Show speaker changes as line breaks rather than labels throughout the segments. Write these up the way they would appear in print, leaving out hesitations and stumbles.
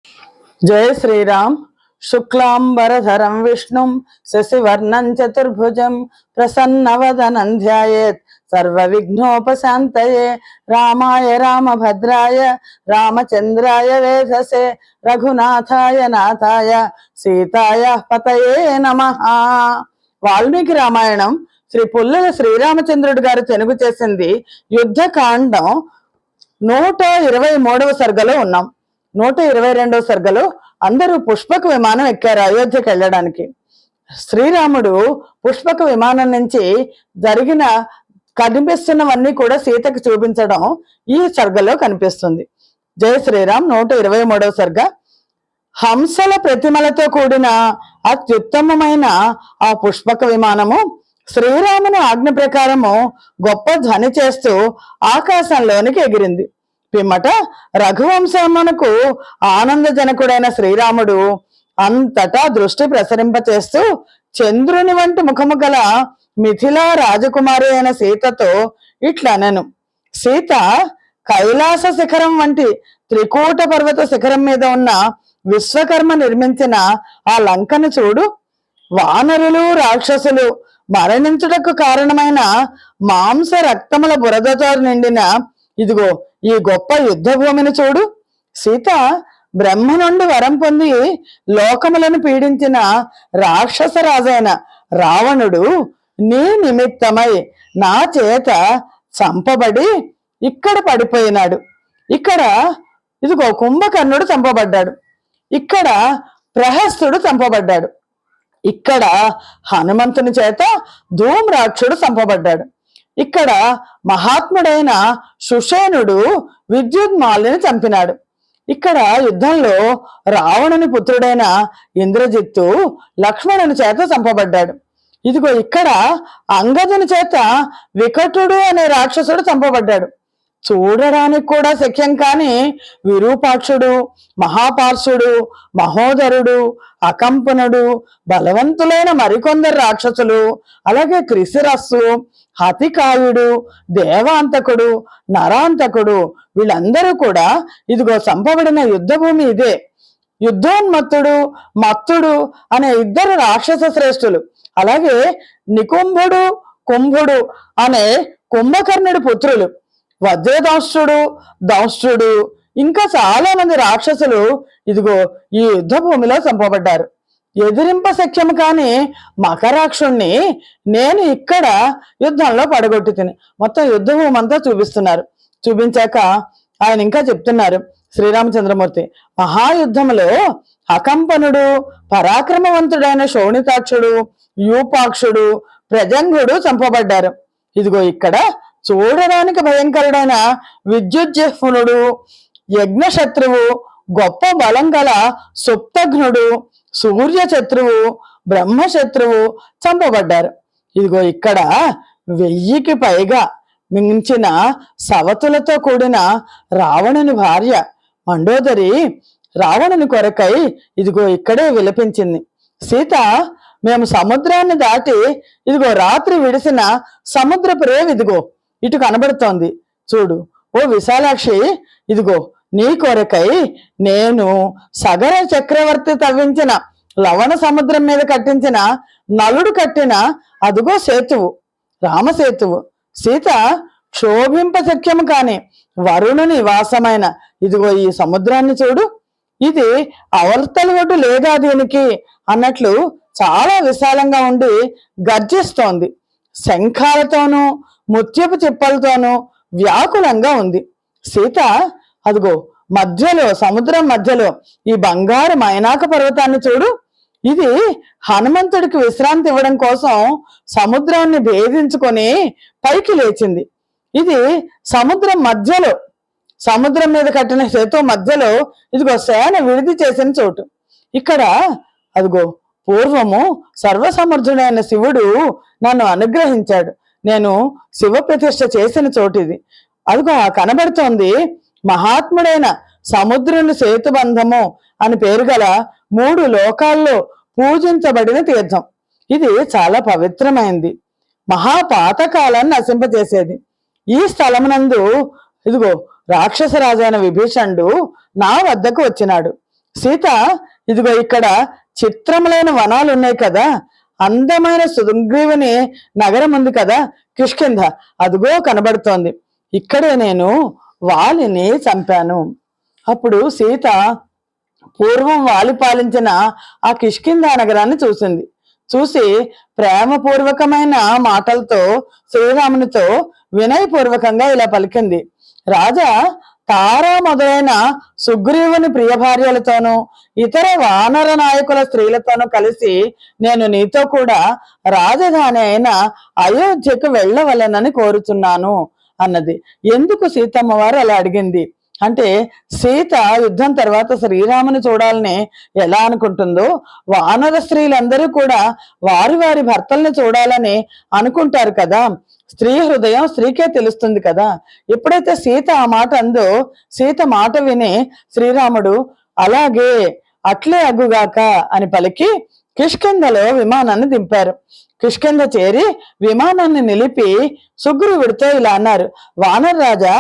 जय श्रीराम। शुक्लांबरधरं विष्णुं शशिवर्णं चतुर्भुजं प्रसन्नवदनं ध्यायेत् सर्वविघ्नोपशान्तये। रामाय रामभद्राय रामचन्द्राय वेधसे रघुनाथाय नाथाय सीताय पतये नमः। వాల్మీకి రామాయణం శ్రీ పుల్లల శ్రీరామచంద్రుడి గారు తెలుగు చేసింది యుద్ధకాండం 123వ సర్గలో ఉన్నాం. 122వ సర్గలో అందరూ పుష్పక విమానం ఎక్కారు అయోధ్యకి వెళ్ళడానికి. శ్రీరాముడు పుష్పక విమానం నుంచి కనిపిస్తున్నవన్నీ కూడా సీతకు చూపించడం ఈ సర్గలో కనిపిస్తుంది. జయ శ్రీరామ్. 123వ సర్గ. హంసల ప్రతిమలతో కూడిన అత్యుత్తమమైన ఆ పుష్పక విమానము శ్రీరాముని ఆజ్ఞ ప్రకారము గొప్ప ధ్వని చేస్తూ ఆకాశంలోనికి ఎగిరింది. పిమ్మట రఘువంశమునకు ఆనందజనకుడైన శ్రీరాముడు అంతటా దృష్టి ప్రసరింపచేస్తూ చంద్రుని వంటి ముఖము గల మిథిలా రాజకుమారి అయిన సీతతో ఇట్లనెను. సీత, కైలాస శిఖరం వంటి త్రికూట పర్వత శిఖరం మీద ఉన్న విశ్వకర్మ నిర్మించిన ఆ లంకను చూడు. వానరులు రాక్షసులు మరణించుటకు కారణమైన మాంస రక్తముల బురదతో నిండిన ఇదిగో ఈ గొప్ప యుద్ధ భూమిని చూడు. సీత, బ్రహ్మ నుండి వరం పొంది లోకములను పీడించిన రాక్షస రాజైన రావణుడు నీ నిమిత్తమై నా చేత చంపబడి ఇక్కడ పడిపోయినాడు. ఇక్కడ ఇదిగో కుంభకర్ణుడు చంపబడ్డాడు. ఇక్కడ ప్రహస్తుడు చంపబడ్డాడు. ఇక్కడ హనుమంతుని చేత ధూమ్రాక్షుడు చంపబడ్డాడు. ఇక్కడ మహాత్ముడైన సుషేనుడు విద్యున్మాలిని చంపినాడు. ఇక్కడ యుద్ధంలో రావణుని పుత్రుడైన ఇంద్రజిత్తు లక్ష్మణుని చేత చంపబడ్డాడు. ఇదిగో ఇక్కడ అంగదుని చేత వికటుడు అనే రాక్షసుడు చంపబడ్డాడు. చూడడానికి కూడా శక్యం కాని విరూపాక్షుడు, మహాపార్షుడు, మహోదరుడు, అకంపనుడు, బలవంతులైన మరికొందరు రాక్షసులు, అలాగే క్రిసిరస్సు, హతికాయుడు, దేవాంతకుడు, నరాంతకుడు, వీళ్ళందరూ కూడా ఇదిగో చంపబడిన యుద్ధభూమి ఇదే. యుద్ధోన్మత్తుడు, మత్తుడు అనే ఇద్దరు రాక్షస శ్రేష్ఠులు, అలాగే నికుంభుడు, కుంభుడు అనే కుంభకర్ణుడి పుత్రులు, వజ్రదంష్ట్రుడు, దంష్ట్రుడు, ఇంకా చాలా మంది రాక్షసులు ఇదిగో ఈ యుద్ధ భూమిలో చంపబడ్డారు. ఎదిరింప శక్యం కాని మకరాక్షుణ్ణి నేను ఇక్కడ యుద్ధంలో పడగొట్టి తిని. మొత్తం యుద్ధ భూమి అంతా చూపిస్తున్నారు. చూపించాక ఆయన ఇంకా చెప్తున్నారు శ్రీరామచంద్రమూర్తి, మహాయుద్ధములో అకంపనుడు, పరాక్రమవంతుడైన శోణితాక్షుడు, యూపాక్షుడు, ప్రజంగుడు చంపబడ్డారు. ఇదిగో ఇక్కడ చూడడానికి భయంకరుడైన విద్యుజ్జహ్నుడు, యజ్ఞశత్రువు, గొప్ప బలం గల సుప్తఘ్నుడు, సూర్యశత్రువు, బ్రహ్మశత్రువు చంపబడ్డారు. ఇదిగో ఇక్కడ 1000కి పైగా మించిన సవతులతో కూడిన రావణుని భార్య మండోదరి రావణుని కొరకై ఇదిగో ఇక్కడే విలపించింది. సీత, మేము సముద్రాన్ని దాటి ఇదిగో రాత్రి విడిసిన సముద్రపు రేవు ఇదిగో ఇటు కనబడుతోంది చూడు. ఓ విశాలాక్షి, ఇదిగో నీ కొరకై నేను సగర చక్రవర్తి తవ్వించిన లవణ సముద్రం మీద కట్టించిన నలుడు కట్టిన అదిగో సేతువు, రామసేతువు. సీత, క్షోభింప శక్యము కాని వరుణుని వాసమైన ఇదిగో ఈ సముద్రాన్ని చూడు. ఇది అవతలి ఒడ్డు లేదా దీనికి అన్నట్లు చాలా విశాలంగా ఉండి గర్జిస్తోంది. శంఖాలతోనూ ముత్యపు చిప్పలతోనూ వ్యాకులంగా ఉంది. సీత, అదిగో మధ్యలో, సముద్రం మధ్యలో ఈ బంగారు మైనాక పర్వతాన్ని చూడు. ఇది హనుమంతుడికి విశ్రాంతి ఇవ్వడం కోసం సముద్రాన్ని భేదించుకొని పైకి లేచింది. ఇది సముద్రం మధ్యలో, సముద్రం మీద కట్టిన సేతు మధ్యలో ఇదిగో సేన విడిది చేసిన చోటు. ఇక్కడ అదిగో పూర్వము సర్వసమర్థుడైన శివుడు నన్ను అనుగ్రహించాడు. నేను శివ ప్రతిష్ఠ చేసిన చోటిది. అదిగో కనబడుతోంది మహాత్ముడైన సముద్రుని సేతుబంధము అని పేరు గల 3 లోకాల్లో పూజించబడిన తీర్థం. ఇది చాలా పవిత్రమైంది, మహాపాతకాలను నశింపజేసేది. ఈ స్థలమునందు ఇదిగో రాక్షసరాజైన విభీషణుడు నా వద్దకు వచ్చినాడు. సీత, ఇదిగో ఇక్కడ చిత్రములైన వనాలు ఉన్నాయి కదా, అందమైన సుగ్రీవుని నగరం ఉంది కదా కిష్కింధ, అదిగో కనబడుతోంది. ఇక్కడే నేను వాలిని చంపాను. అప్పుడు సీత పూర్వం వాలి పాలించిన ఆ కిష్కింధ నగరాన్ని చూసింది. చూసి ప్రేమపూర్వకమైన మాటలతో శ్రీరామునితో వినయపూర్వకంగా ఇలా పలికింది. రాజా, తారా మొదలైన సుగ్రీవుని ప్రియ భార్యలతోనూ ఇతర వానర నాయకుల స్త్రీలతోనూ కలిసి నేను నీతో కూడా రాజధాని అయిన అయోధ్యకు వెళ్ళవలెనని కోరుతున్నాను అన్నది. ఎందుకు సీతమ్మ వారు అలా అడిగింది అంటే, సీత యుద్ధం తర్వాత శ్రీరాముని చూడాలని ఎలా అనుకుంటుందో, వానర స్త్రీలందరూ కూడా వారి వారి భర్తల్ని చూడాలని అనుకుంటారు కదా. స్త్రీ హృదయం స్త్రీకే తెలుస్తుంది కదా. ఎప్పుడైతే సీత ఆ మాట అందో, సీత మాట విని శ్రీరాముడు అలాగే అట్లే అగ్గుగాక అని పలికి కిష్కింధలో విమానాన్ని దింపారు. కిష్కింధ చేరి విమానాన్ని నిలిపి సుగ్రీవుడితో ఇలా అన్నారు. వానర రాజా,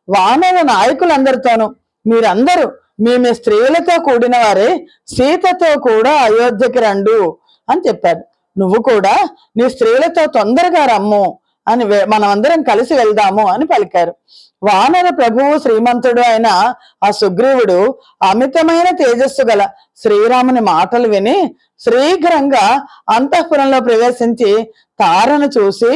వానర నాయకులందరితోనూ మీరందరూ మీ మీ స్త్రీలతో కూడిన వారే సీతతో కూడా అయోధ్యకి రండు అని చెప్పాడు. నువ్వు కూడా నీ స్త్రీలతో తొందరగా రమ్ము అని, మనమందరం కలిసి వెళ్దాము అని పలికారు. వానర ప్రభువు శ్రీమంతుడు అయిన ఆ సుగ్రీవుడు అమితమైన తేజస్సు గల శ్రీరాముని మాటలు విని శీఘ్రంగా అంతఃపురంలో ప్రవేశించి తారను చూసి,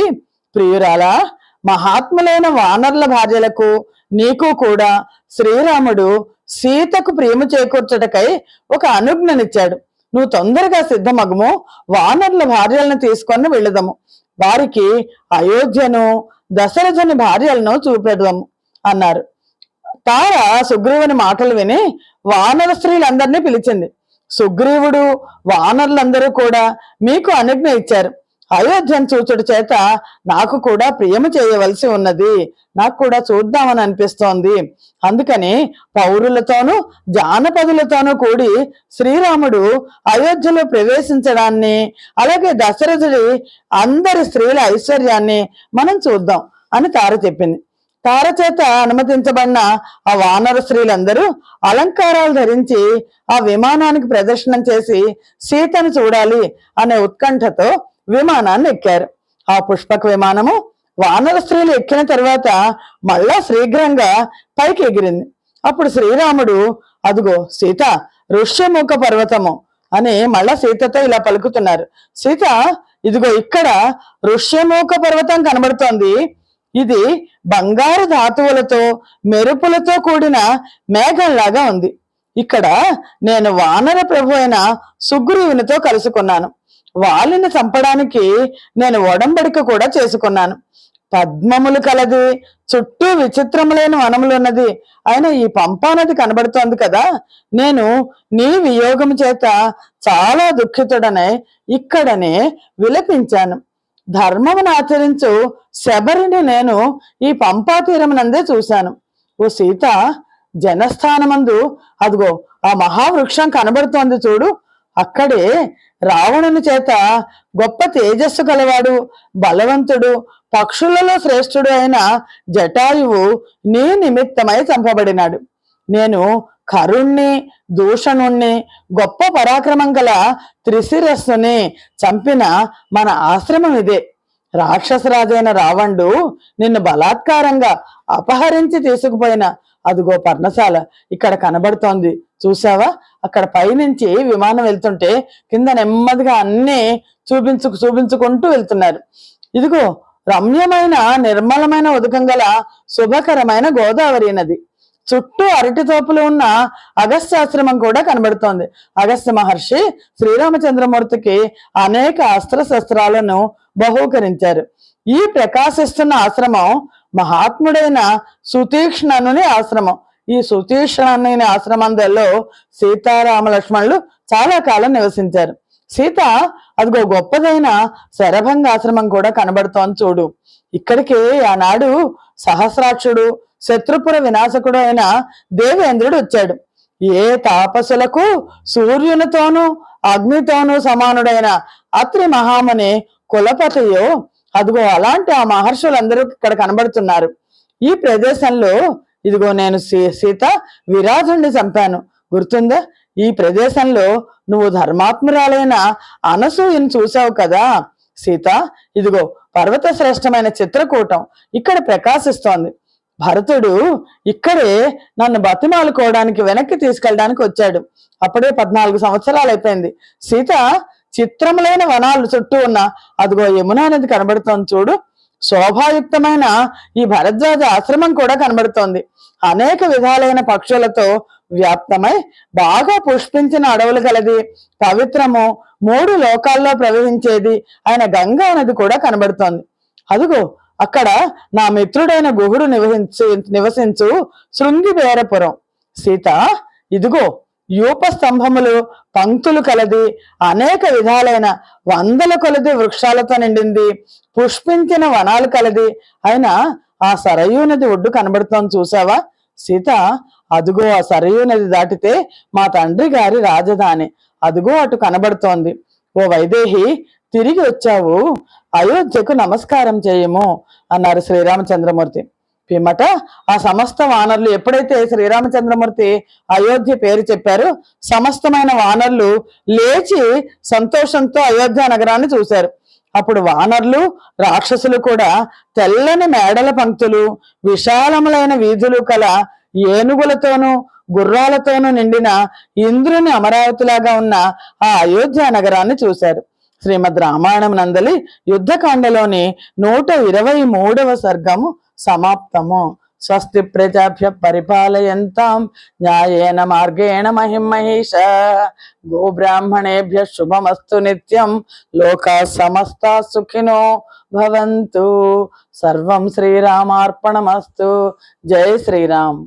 ప్రియురాలా, మహాత్ములైన వానరుల భార్యలకు నీకు కూడా శ్రీరాముడు సీతకు ప్రేమ చేకూర్చటకై ఒక అనుజ్ఞనిచ్చాడు. నువ్వు తొందరగా సిద్ధమగుము, వానరుల భార్యలను తీసుకొని వెళ్ళదము, వారికి అయోధ్యను దశరథుని భార్యలను చూపెడదాము అన్నారు. తార సుగ్రీవుని మాటలు విని వానర స్త్రీలందరినీ పిలిచింది. సుగ్రీవుడు వానరులందరూ కూడా మీకు అనుజ్ఞ ఇచ్చారు. అయోధ్యను చూచుడు చేత నాకు కూడా ప్రియము చేయవలసి ఉన్నది, నాకు కూడా చూద్దామని అనిపిస్తోంది. అందుకని పౌరులతోనూ జానపదులతోనూ కూడి శ్రీరాముడు అయోధ్యలో ప్రవేశించడాన్ని, అలాగే దశరథుడి అందరి స్త్రీల ఐశ్వర్యాన్ని మనం చూద్దాం అని తార చెప్పింది. తార చేత అనుమతించబడిన ఆ వానర స్త్రీలందరూ అలంకారాలు ధరించి ఆ విమానానికి ప్రదర్శనం చేసి సీతను చూడాలి అనే ఉత్కంఠతో విమానాన్ని ఎక్కారు. ఆ పుష్పక విమానము వానర స్త్రీలు ఎక్కిన తర్వాత మళ్ళా శీఘ్రంగా పైకి ఎగిరింది. అప్పుడు శ్రీరాముడు, అదుగో సీత, ఋష్యముఖ పర్వతము అని మళ్ళా సీతతో ఇలా పలుకుతున్నారు. సీత, ఇదిగో ఇక్కడ ఋష్యముఖ పర్వతం కనబడుతోంది. ఇది బంగారు ధాతువులతో మెరుపులతో కూడిన మేఘంలాగా ఉంది. ఇక్కడ నేను వానర ప్రభు అయిన సుగ్రీవునితో కలుసుకున్నాను. వాలిని చంపడానికి నేను ఒడంబడిక కూడా చేసుకున్నాను. పద్మములు కలది, చుట్టూ విచిత్రములైన వనములు ఉన్నది అయినా ఈ పంపానది కనబడుతోంది కదా. నేను నీ వియోగము చేత చాలా దుఃఖితుడనే ఇక్కడనే విలపించాను. ధర్మమును ఆచరించు శబరిని నేను ఈ పంపా తీరమునందే చూశాను. ఓ సీత, జనస్థానమందు అదిగో ఆ మహావృక్షం కనబడుతోంది చూడు. అక్కడే రావణుని చేత గొప్ప తేజస్సు గలవాడు, బలవంతుడు, పక్షులలో శ్రేష్ఠుడు అయిన జటాయువు నీ నిమిత్తమై చంపబడినాడు. నేను కరుణ్ణి, దూషణుణ్ణి, గొప్ప పరాక్రమం గల త్రిశిరస్సుని చంపిన మన ఆశ్రమం ఇదే. రాక్షసరాజైన రావణుడు నిన్ను బలాత్కారంగా అపహరించి తీసుకుపోయిన అదిగో పర్ణశాల ఇక్కడ కనబడుతోంది చూసావా. అక్కడ పైనుంచి విమానం వెళ్తుంటే కింద నెమ్మదిగా అన్ని చూపించుకుంటూ వెళ్తున్నారు. ఇదిగో రమ్యమైన నిర్మలమైన ఉదకం గల శుభకరమైన గోదావరి నది. చుట్టూ అరటి తోపులు ఉన్న అగస్త్యాశ్రమం కూడా కనబడుతోంది. అగస్త్య మహర్షి శ్రీరామచంద్రమూర్తికి అనేక అస్త్ర శస్త్రాలను బహూకరించారు. ఈ ప్రకాశిస్తున్న ఆశ్రమం మహాత్ముడైన సుతీక్ష్ణనుని ఆశ్రమం. ఈ సుతీక్ష్ణుని ఆశ్రమంలో సీతారామ లక్ష్మణులు చాలా కాలం నివసించారు. సీత, అదిగో గొప్పదైన శరభంగ ఆశ్రమం కూడా కనబడుతోంది చూడు. ఇక్కడికి ఆనాడు సహస్రాక్షుడు, శత్రుపుర వినాశకుడు అయిన దేవేంద్రుడు వచ్చాడు. ఏ తాపసులకు సూర్యునితోనూ అగ్నితోనూ సమానుడైన అత్రి మహాముని కులపతియో అదిగో అలాంటి ఆ మహర్షులందరూ ఇక్కడ కనబడుతున్నారు. ఈ ప్రదేశంలో ఇదిగో నేను సీత విరాధుణ్ణి చంపాను గుర్తుందా. ఈ ప్రదేశంలో నువ్వు ధర్మాత్మురాలైన అనసూయను చూసావు కదా సీత. ఇదిగో పర్వత శ్రేష్టమైన చిత్రకూటం ఇక్కడ ప్రకాశిస్తోంది. భరతుడు ఇక్కడే నన్ను బతిమాలుకోవడానికి వెనక్కి తీసుకెళ్ళడానికి వచ్చాడు. అప్పుడే 14 సంవత్సరాలు అయిపోయింది. సీత చిత్రములైన వనాలు చుట్టూ ఉన్న అదిగో యమునా నది కనబడుతోంది చూడు. శోభాయుక్తమైన ఈ భరద్వాజ ఆశ్రమం కూడా కనబడుతోంది. అనేక విధాలైన పక్షులతో వ్యాప్తమై బాగా పుష్పించిన అడవులు కలది. పవిత్రము 3 లోకాల్లో ప్రవహించేది ఆయన గంగా నది కూడా కనబడుతోంది. అదుగో అక్కడ నా మిత్రుడైన గుహుడు నివసించు శృంగిబేరపురం. సీత ఇదిగో యూప స్తంభములు పంక్తులు కలది. అనేక విధాలైన వందల కొలది వృక్షాలతో నిండింది. పుష్పించిన వనాలు కలది. అయినా ఆ సరయూ నది ఒడ్డు కనబడుతోంది చూసావా సీత. అదుగో ఆ సరయూ నది దాటితే మా తండ్రి గారి రాజధాని అదుగో అటు కనబడుతోంది. ఓ వైదేహి, తిరిగి వచ్చావు, అయోధ్యకు నమస్కారం చేయము అన్నారు శ్రీరామచంద్రమూర్తి. పిమ్మట ఆ సమస్త వానరులు ఎప్పుడైతే శ్రీరామచంద్రమూర్తి అయోధ్య పేరు చెప్పారో సమస్తమైన వానరులు లేచి సంతోషంతో అయోధ్య నగరాన్ని చూశారు. అప్పుడు వానరులు రాక్షసులు కూడా తెల్లని మేడల పంక్తులు, విశాలములైన వీధులు కల ఏనుగులతోనూ గుర్రాలతోనూ నిండిన ఇంద్రుని అమరావతిలాగా ఉన్న ఆ అయోధ్య నగరాన్ని చూశారు. శ్రీమద్ రామాయణం నందలి యుద్ధకాండలోని 123వ సర్గము సమాప్తము. స్వస్తి ప్రజాభ్య పరిపాలయంతాం న్యాయేన మార్గేణ మహిం మహిష. గోబ్రాహ్మణేభ్య శుభమస్తు నిత్యం. లోకా సమస్తా సుఖినో భవంతు. సర్వం శ్రీరామార్పణమస్తు. జై శ్రీరామ్.